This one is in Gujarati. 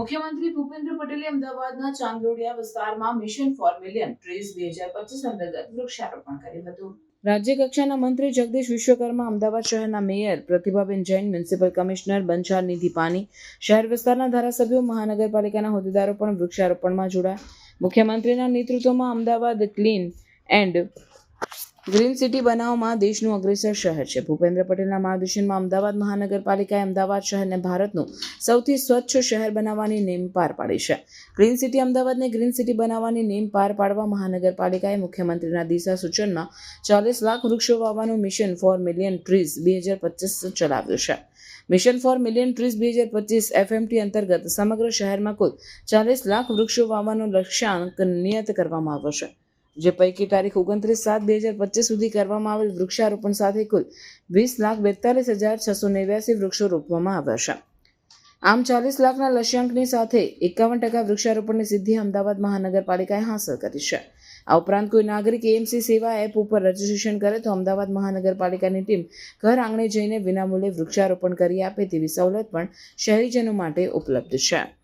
મુખ્યમંત્રી ભૂપેન્દ્ર પટેલે અમદાવાદના ચાંદલોડિયા વિસ્તારમાં મિશન ફોર મિલિયન ટ્રીઝ 2025 અંતર્ગત વૃક્ષારોપણ કર્યું હતું. રાજ્ય કક્ષાના મંત્રી જગદીશ વિશ્વકર્મા, અમદાવાદ શહેરના mayor Pratibhaben Jain, municipal commissioner Banchha Nidhi Pani, શહેર વિસ્તારના ધારાસભ્યો, મહાનગરપાલિકાના હોદ્દેદારો પણ વૃક્ષારોપણમાં જોડાયા. મુખ્યમંત્રીના નેતૃત્વમાં Ahmedabad clean and green city બનાવવામાં દેશનું અગ્રેસર શહેર છે. ભૂપેન્દ્ર પટેલના માર્ગદર્શનમાં અમદાવાદ મહાનગરપાલિકાએ અમદાવાદ શહેરને ભારતનું સૌથી સ્વચ્છ શહેર બનાવવાની નેમ પાર પાડી છે. ગ્રીન સિટી અમદાવાદને ગ્રીન સિટી બનાવવાની નેમ પાર પાડવા મહાનગરપાલિકાએ મુખ્યમંત્રીના દિશા સૂચનમાં 40 લાખ વૃક્ષો વાવવાનું મિશન ફોર મિલિયન ટ્રીઝ 2025 ચલાવ્યું છે. મિશન ફોર મિલિયન ટ્રીઝ 2025 એફએમટી અંતર્ગત સમગ્ર શહેરમાં કુલ 40 લાખ વૃક્ષો વાવવાનો લક્ષ્યાંક નિયત કરવામાં આવ્યો છે, જે પૈકી તારીખ 29/7/2025 સુધી કરવામાં આવેલ વૃક્ષારોપણ સાથે કુલ 20,42,689 વૃક્ષો રોપવામાં આવ્યા છે. આમ 40 લાખના લક્ષ્યાંકની સાથે 51% વૃક્ષારોપણની સિદ્ધિ અમદાવાદ મહાનગરપાલિકાએ હાંસલ કરી છે. આ ઉપરાંત કોઈ નાગરિક એએમસી સેવા એપ ઉપર રજીસ્ટ્રેશન કરે તો અમદાવાદ મહાનગરપાલિકાની ટીમ ઘર આંગણે જઈને વિનામૂલ્યે વૃક્ષારોપણ કરી આપે તેવી સવલત પણ શહેરીજનો માટે ઉપલબ્ધ છે.